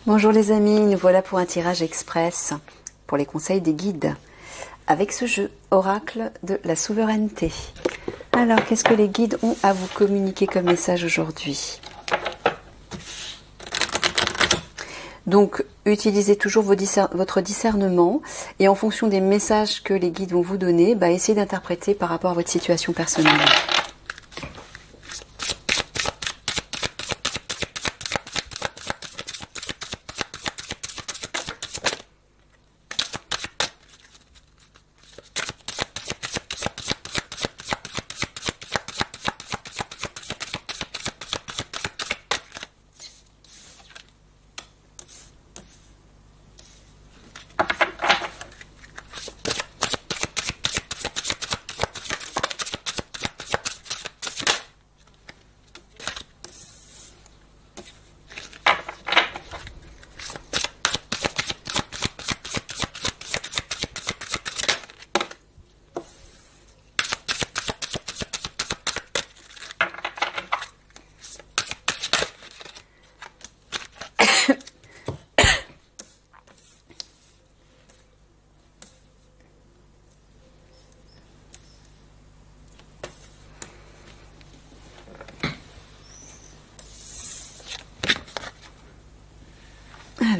Bonjour les amis, nous voilà pour un tirage express pour les conseils des guides avec ce jeu Oracle de la souveraineté. Alors, qu'est-ce que les guides ont à vous communiquer comme message aujourd'hui? Donc, utilisez toujours votre discernement et en fonction des messages que les guides vont vous donner, essayez d'interpréter par rapport à votre situation personnelle.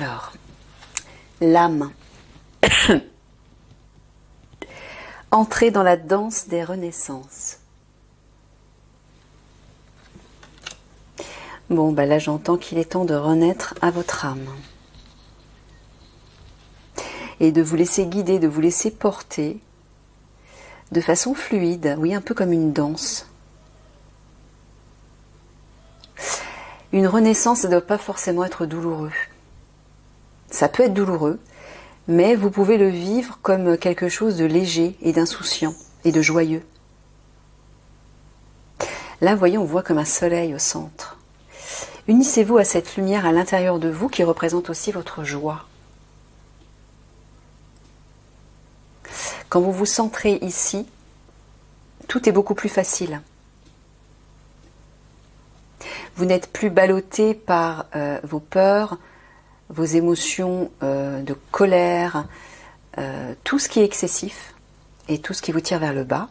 Alors, l'âme. Entrez dans la danse des renaissances. Bon, là j'entends qu'il est temps de renaître à votre âme. Et de vous laisser guider, de vous laisser porter de façon fluide, oui, un peu comme une danse. Une renaissance, ça ne doit pas forcément être douloureux. Ça peut être douloureux, mais vous pouvez le vivre comme quelque chose de léger et d'insouciant et de joyeux. Là, vous voyez, on voit comme un soleil au centre. Unissez-vous à cette lumière à l'intérieur de vous qui représente aussi votre joie. Quand vous vous centrez ici, tout est beaucoup plus facile. Vous n'êtes plus ballotté par vos peurs, vos émotions de colère, tout ce qui est excessif et tout ce qui vous tire vers le bas,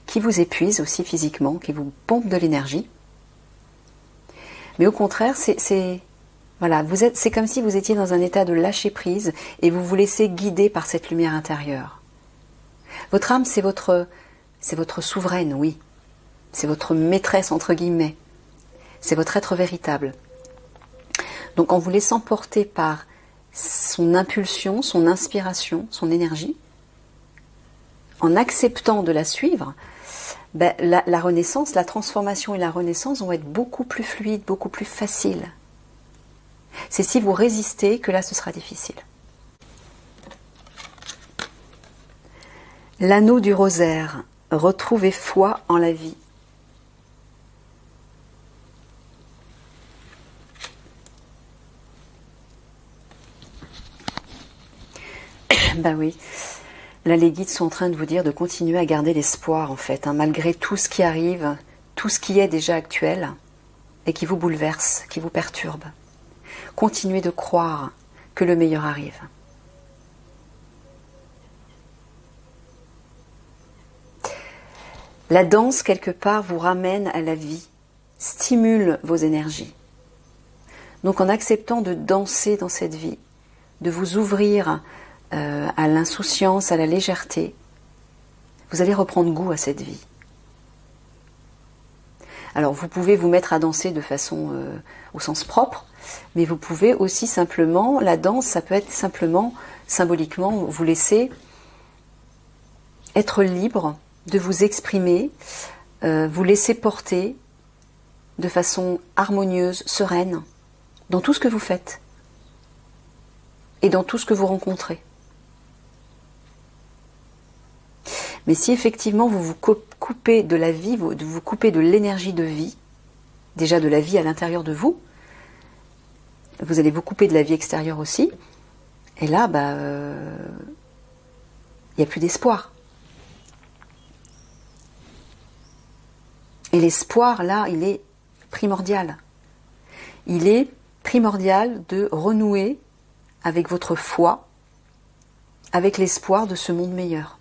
qui vous épuise aussi physiquement, qui vous pompe de l'énergie. Mais au contraire, c'est comme si vous étiez dans un état de lâcher prise et vous vous laissez guider par cette lumière intérieure. Votre âme, c'est votre souveraine, oui. C'est votre maîtresse, entre guillemets. C'est votre être véritable. Donc en vous laissant porter par son impulsion, son inspiration, son énergie, en acceptant de la suivre, la renaissance, la transformation et la renaissance vont être beaucoup plus fluides, beaucoup plus faciles. C'est si vous résistez que là ce sera difficile. L'anneau du rosaire, retrouvez foi en la vie. Oui, là les guides sont en train de vous dire de continuer à garder l'espoir en fait, malgré tout ce qui arrive, tout ce qui est déjà actuel et qui vous bouleverse, qui vous perturbe. Continuez de croire que le meilleur arrive. La danse quelque part vous ramène à la vie, stimule vos énergies. Donc en acceptant de danser dans cette vie, de vous ouvrir à l'insouciance, à la légèreté, vous allez reprendre goût à cette vie. Alors vous pouvez vous mettre à danser de façon au sens propre, mais vous pouvez aussi simplement, la danse, ça peut être simplement, symboliquement, vous laisser être libre de vous exprimer, vous laisser porter de façon harmonieuse, sereine, dans tout ce que vous faites et dans tout ce que vous rencontrez. Mais si effectivement vous vous coupez de la vie, vous coupez de l'énergie de vie, déjà de la vie à l'intérieur de vous, vous allez vous couper de la vie extérieure aussi, et là, il n'y a plus d'espoir. Et l'espoir, là, il est primordial. Il est primordial de renouer avec votre foi, avec l'espoir de ce monde meilleur,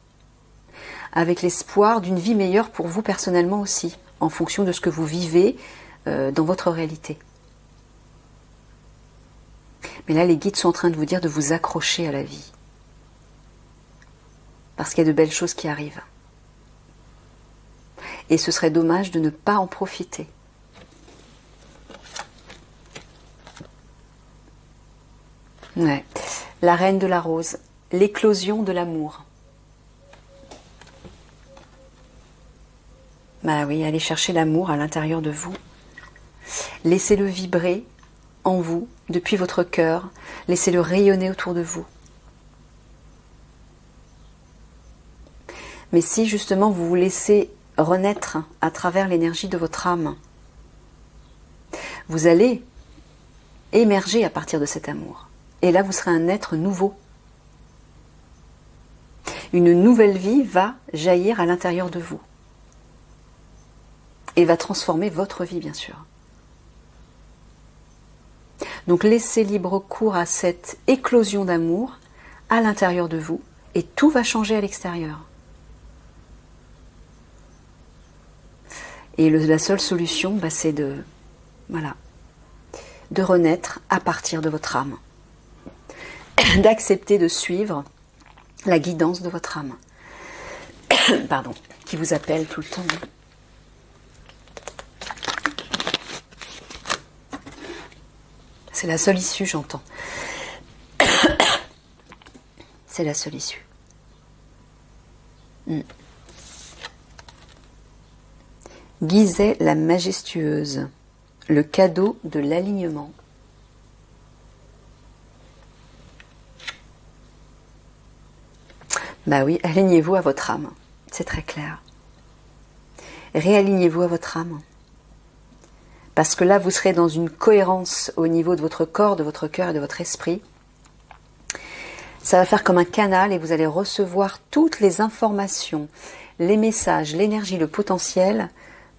avec l'espoir d'une vie meilleure pour vous personnellement aussi, en fonction de ce que vous vivez dans votre réalité. Mais là, les guides sont en train de vous dire de vous accrocher à la vie. Parce qu'il y a de belles choses qui arrivent. Et ce serait dommage de ne pas en profiter. Ouais. La reine de la rose, l'éclosion de l'amour. Bah oui, allez chercher l'amour à l'intérieur de vous. Laissez-le vibrer en vous, depuis votre cœur. Laissez-le rayonner autour de vous. Mais si justement vous vous laissez renaître à travers l'énergie de votre âme, vous allez émerger à partir de cet amour. Et là, vous serez un être nouveau. Une nouvelle vie va jaillir à l'intérieur de vous. Et va transformer votre vie, bien sûr. Donc laissez libre cours à cette éclosion d'amour à l'intérieur de vous et tout va changer à l'extérieur. Et la seule solution, c'est de renaître à partir de votre âme. D'accepter de suivre la guidance de votre âme. Pardon, qui vous appelle tout le temps. C'est la seule issue, j'entends. C'est la seule issue. Gizeh la majestueuse, le cadeau de l'alignement. Bah oui, alignez-vous à votre âme, c'est très clair. Réalignez-vous à votre âme. Parce que là, vous serez dans une cohérence au niveau de votre corps, de votre cœur et de votre esprit. Ça va faire comme un canal et vous allez recevoir toutes les informations, les messages, l'énergie, le potentiel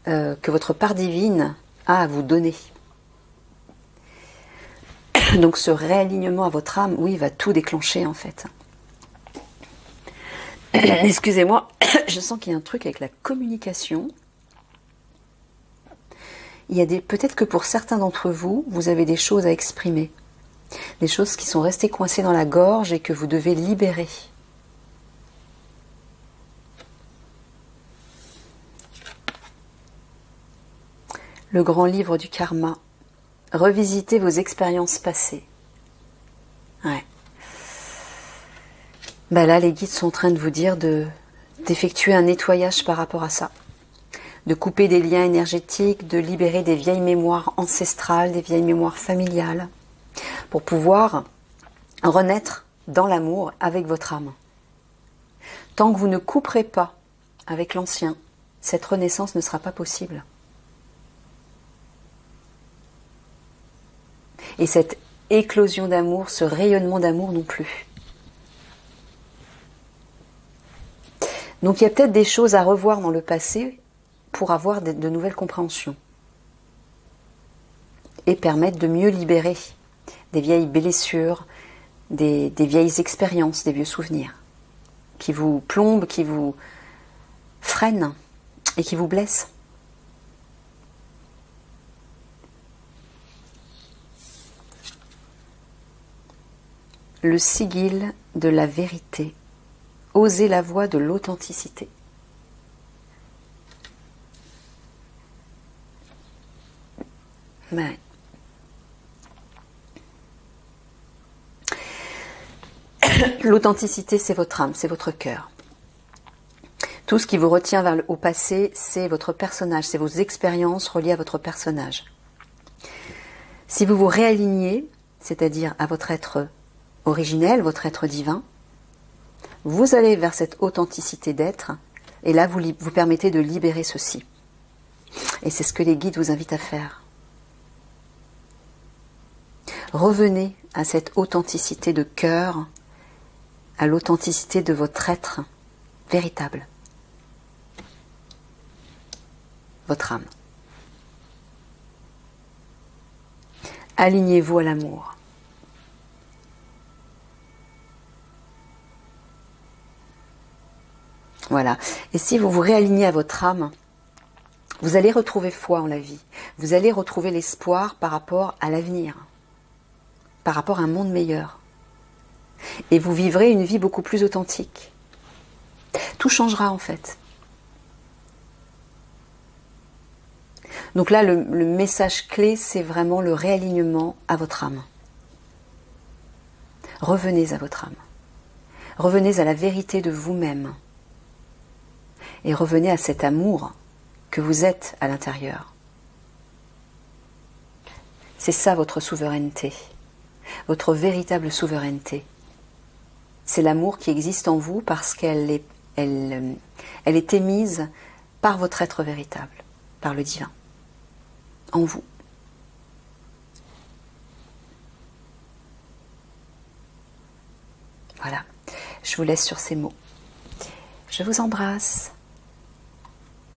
que votre part divine a à vous donner. Donc ce réalignement à votre âme, oui, va tout déclencher en fait. Excusez-moi, je sens qu'il y a un truc avec la communication. Il y a peut-être que pour certains d'entre vous, vous avez des choses à exprimer. Des choses qui sont restées coincées dans la gorge et que vous devez libérer. Le grand livre du karma. Revisitez vos expériences passées. Ouais. Là, les guides sont en train de vous dire d'effectuer un nettoyage par rapport à ça. De couper des liens énergétiques, de libérer des vieilles mémoires ancestrales, des vieilles mémoires familiales, pour pouvoir renaître dans l'amour avec votre âme. Tant que vous ne couperez pas avec l'ancien, cette renaissance ne sera pas possible. Et cette éclosion d'amour, ce rayonnement d'amour non plus. Donc il y a peut-être des choses à revoir dans le passé pour avoir de nouvelles compréhensions et permettre de mieux libérer des vieilles blessures, des vieilles expériences, des vieux souvenirs qui vous plombent, qui vous freinent et qui vous blessent. Le sigil de la vérité. Osez la voie de l'authenticité. Ouais. L'authenticité, c'est votre âme, c'est votre cœur. Tout ce qui vous retient au passé, c'est votre personnage, c'est vos expériences reliées à votre personnage. Si vous vous réalignez, c'est-à-dire à votre être originel, votre être divin, vous allez vers cette authenticité d'être, et là vous permettez de libérer ceci. Et c'est ce que les guides vous invitent à faire. Revenez à cette authenticité de cœur, à l'authenticité de votre être véritable, votre âme. Alignez-vous à l'amour. Voilà. Et si vous vous réalignez à votre âme, vous allez retrouver foi en la vie. Vous allez retrouver l'espoir par rapport à l'avenir, par rapport à un monde meilleur. Et vous vivrez une vie beaucoup plus authentique. Tout changera en fait. Donc là, le message clé, c'est vraiment le réalignement à votre âme. Revenez à votre âme. Revenez à la vérité de vous-même. Et revenez à cet amour que vous êtes à l'intérieur. C'est ça votre souveraineté, votre véritable souveraineté. C'est l'amour qui existe en vous parce qu'elle est émise par votre être véritable, par le divin, en vous. Voilà, je vous laisse sur ces mots. Je vous embrasse.